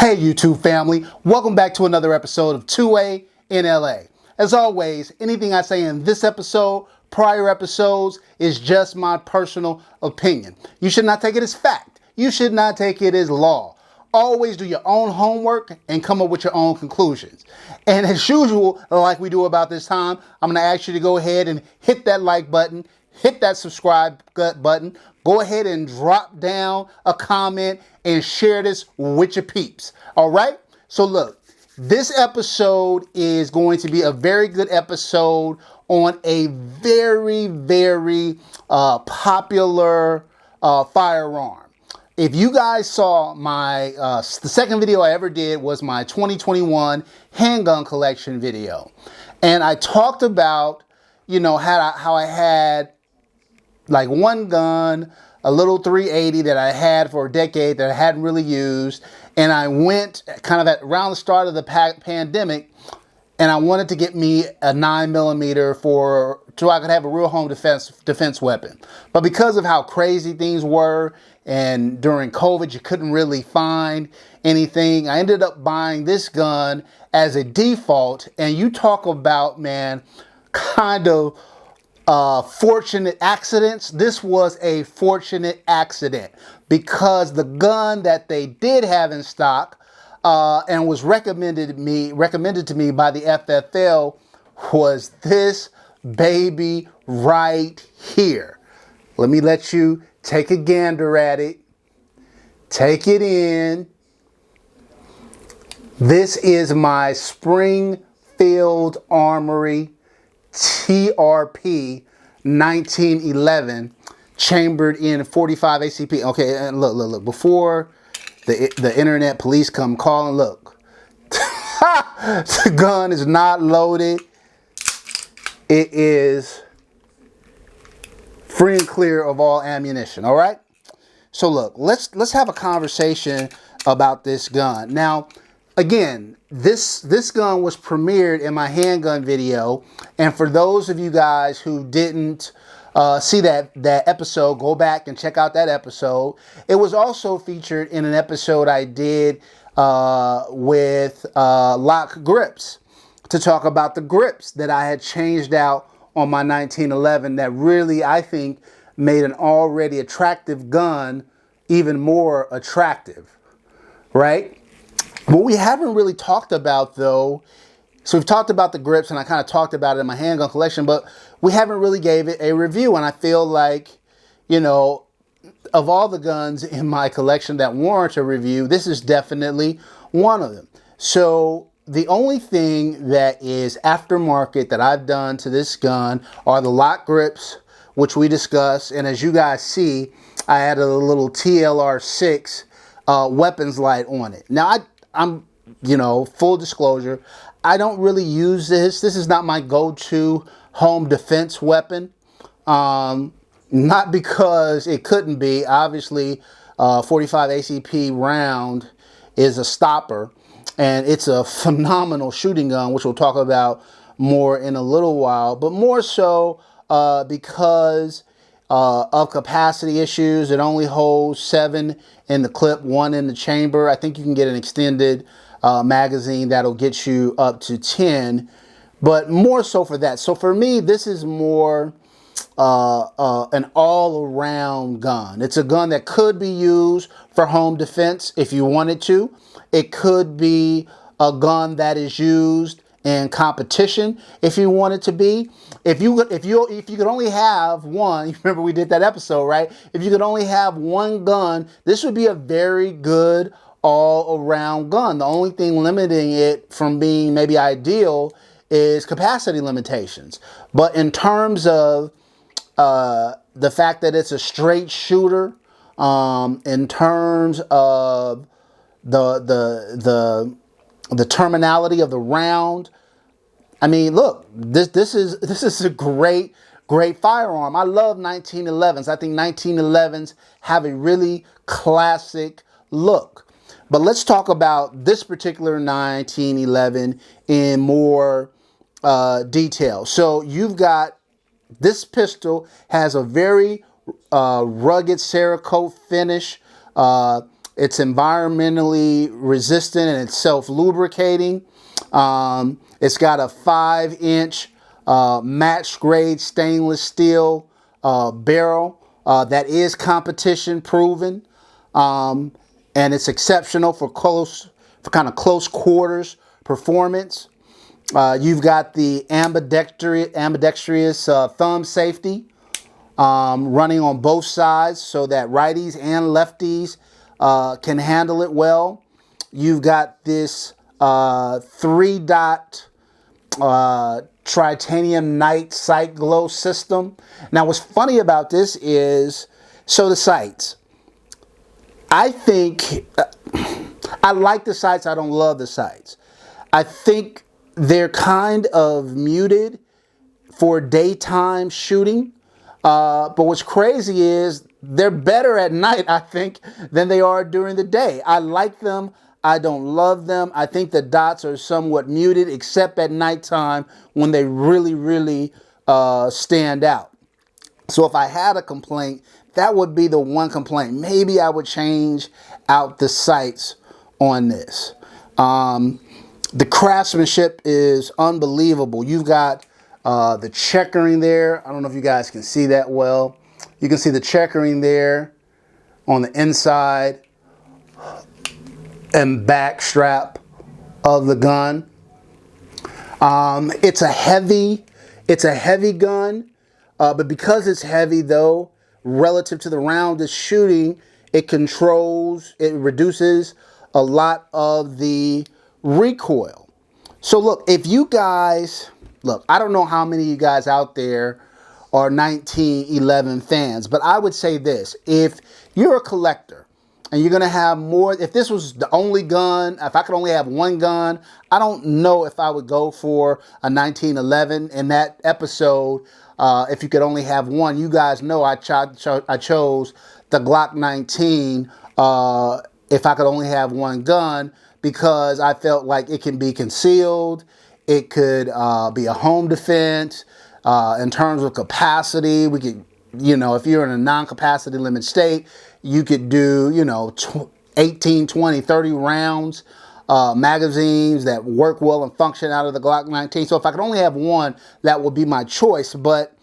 Hey YouTube family, welcome back to another episode of 2A-N-LA. As always, anything I say in this episode, prior episodes, is just my personal opinion. You should not take it as fact. You should not take it as law. Always do your own homework and come up with your own conclusions. And as usual, like we do about this time, I'm going to ask you to go ahead and hit that like button, hit that subscribe button, go ahead and drop down a comment and share this with your peeps. All right? So look, this episode is going to be a very good episode on a very popular firearm. If you guys saw my, the second video I ever did was my 2021 handgun collection video. And I talked about, you know, how I had like one gun, a little 380 that I had for a decade that I hadn't really used. And I went kind of around the start of the pandemic and I wanted to get me a 9mm so I could have a real home defense weapon. But because of how crazy things were and during COVID, you couldn't really find anything. I ended up buying this gun as a default. And you talk about, man, kind of fortunate accidents. This was a fortunate accident because the gun that they did have in stock and was recommended to me by the FFL was this baby right here. Let me let you take a gander at it. Take it in. This is my Springfield Armory TRP 1911 chambered in 45 ACP. Okay, and look, before the internet police come calling, look. The gun is not loaded. It is free and clear of all ammunition, all right? So look, let's have a conversation about this gun. Now, again, this gun was premiered in my handgun video, and for those of you guys who didn't see that episode, go back and check out that episode. It was also featured in an episode I did with Lock Grips to talk about the grips that I had changed out on my 1911 that really, I think, made an already attractive gun even more attractive, right? What we haven't really talked about, though, so we've talked about the grips, and I kind of talked about it in my handgun collection, but we haven't really gave it a review. And I feel like, you know, of all the guns in my collection that warrant a review, this is definitely one of them. So the only thing that is aftermarket that I've done to this gun are the lock grips, which we discussed. And as you guys see, I added a little TLR6 weapons light on it. Now, I'm, you know, full disclosure, I don't really use this. This is not my go-to home defense weapon. Not because it couldn't be. Obviously, 45 ACP round is a stopper, and it's a phenomenal shooting gun, which we'll talk about more in a little while. But more so because of capacity issues. It only holds 7 in the clip, 1 in the chamber. I think you can get an extended magazine that'll get you up to 10, but more so for that. So for me, this is more an all-around gun. It's a gun that could be used for home defense if you wanted to. It could be a gun that is used in competition if you want it to be. If you could only have one, you remember we did that episode, right? If you could only have one gun, this would be a very good all-around gun. The only thing limiting it from being maybe ideal is capacity limitations. But in terms of the fact that it's a straight shooter, in terms of the terminality of the round, I mean, look, this is a great firearm. I love 1911s. I think 1911s have a really classic look. But let's talk about this particular 1911 in more detail. So you've got, this pistol has a very rugged Cerakote finish. It's environmentally resistant and it's self-lubricating. It's got a 5-inch match grade stainless steel barrel that is competition proven, and it's exceptional for kind of close quarters performance. You've got the ambidextrous thumb safety running on both sides so that righties and lefties can handle it well. You've got this 3-dot titanium night sight glow system. Now what's funny about this is, so the sights, I think I like the sights, I don't love the sights. I think they're kind of muted for daytime shooting, but what's crazy is they're better at night, I think, than they are during the day. I like them. I don't love them. I think the dots are somewhat muted, except at nighttime when they really stand out. So if I had a complaint, that would be the one complaint. Maybe I would change out the sights on this. The craftsmanship is unbelievable. You've got the checkering there. I don't know if you guys can see that well. You can see the checkering there on the inside and back strap of the gun. It's a heavy gun, but because it's heavy though, relative to the round it's shooting, it reduces a lot of the recoil. So look, if you guys, I don't know how many of you guys out there are 1911 fans, but I would say this: if you're a collector and you're gonna have more, if this was the only gun, if I could only have one gun, I don't know if I would go for a 1911. In that episode, if you could only have one, you guys know I chose the Glock 19 if I could only have one gun, because I felt like it can be concealed, it could be a home defense. In terms of capacity, we could, if you're in a non-capacity limit state, you could do, 18, 20, 30 rounds, magazines that work well and function out of the Glock 19. So if I could only have one, that would be my choice. But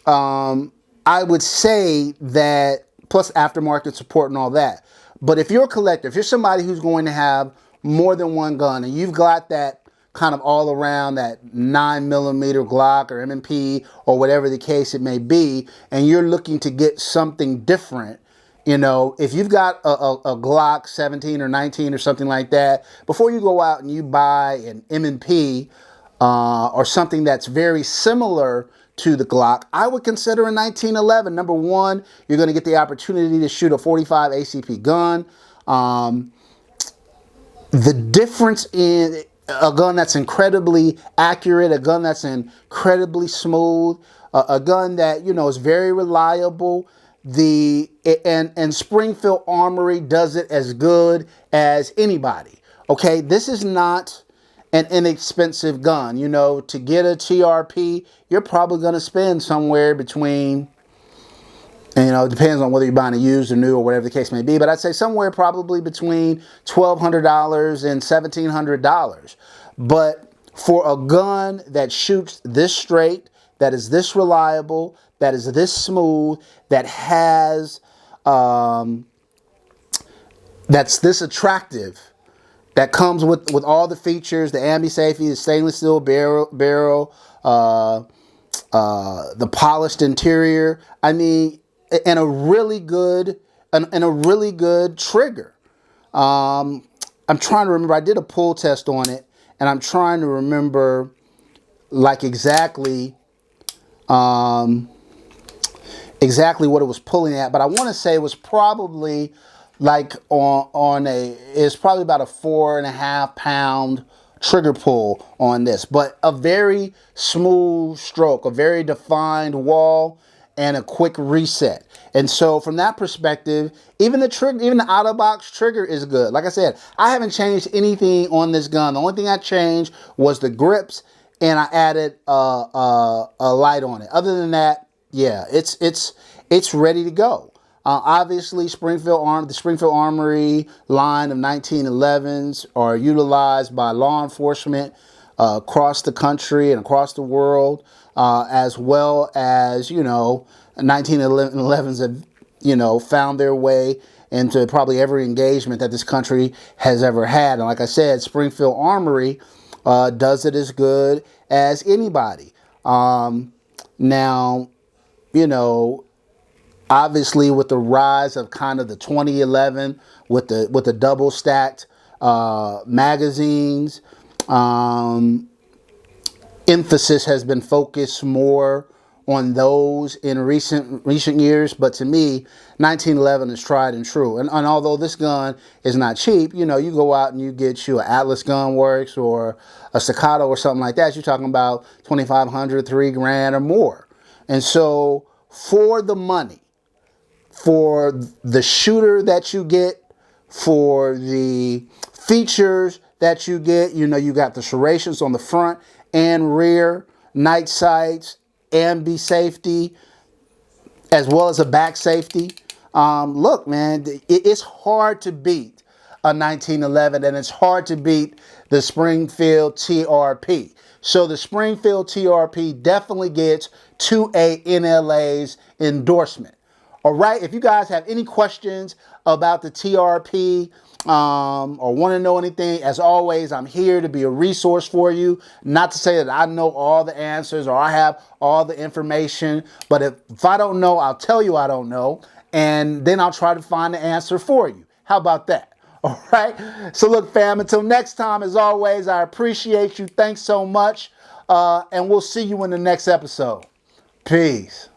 I would say that, plus aftermarket support and all that. But if you're a collector, if you're somebody who's going to have more than one gun, and you've got that kind of all around, that 9mm Glock or M&P or whatever the case it may be, and you're looking to get something different, if you've got a Glock 17 or 19 or something like that, before you go out and you buy an M&P or something that's very similar to the Glock, I would consider a 1911. Number one, you're going to get the opportunity to shoot a 45 ACP gun. The difference in a gun that's incredibly accurate, a gun that's incredibly smooth, a gun that, is very reliable. And Springfield Armory does it as good as anybody. Okay, this is not an inexpensive gun. To get a TRP, you're probably going to spend somewhere between, it depends on whether you're buying a used or new or whatever the case may be, but I'd say somewhere probably between $1,200 and $1,700. But for a gun that shoots this straight, that is this reliable, that is this smooth, that has, that's this attractive, that comes with all the features, the ambi safety, the stainless steel barrel, the polished interior, and a really good trigger. I'm trying to remember. I did a pull test on it, and I'm trying to remember exactly what it was pulling at. But I want to say it was probably it's probably about a 4.5 pound trigger pull on this, but a very smooth stroke, a very defined wall, and a quick reset. And so from that perspective, even the out-of-box trigger is good. Like I said, I haven't changed anything on this gun. The only thing I changed was the grips, and I added a light on it. Other than that, yeah, it's ready to go. Obviously, the Springfield Armory line of 1911s are utilized by law enforcement across the country and across the world, as well as, 1911s have, found their way into probably every engagement that this country has ever had. And like I said, Springfield Armory does it as good as anybody. Now, obviously, with the rise of kind of the 2011 with the double stacked magazines, emphasis has been focused more on those in recent years. But to me, 1911 is tried and true. And although this gun is not cheap, you go out and you get you an Atlas Gun Works or a Staccato or something like that. You're talking about $2,500, $3,000 or more. And so for the money, for the shooter that you get, for the features that you get, you got the serrations on the front and rear, night sights, ambi safety, as well as a back safety. Look, man, it's hard to beat a 1911, and it's hard to beat the Springfield TRP. So the Springfield TRP definitely gets 2A-N-LA's endorsement. All right, if you guys have any questions about the TRP or want to know anything, as always, I'm here to be a resource for you. Not to say that I know all the answers or I have all the information, but if I don't know, I'll tell you I don't know, and then I'll try to find the answer for you. How about that? All right, so look, fam, until next time, as always, I appreciate you. Thanks so much, and we'll see you in the next episode. Peace.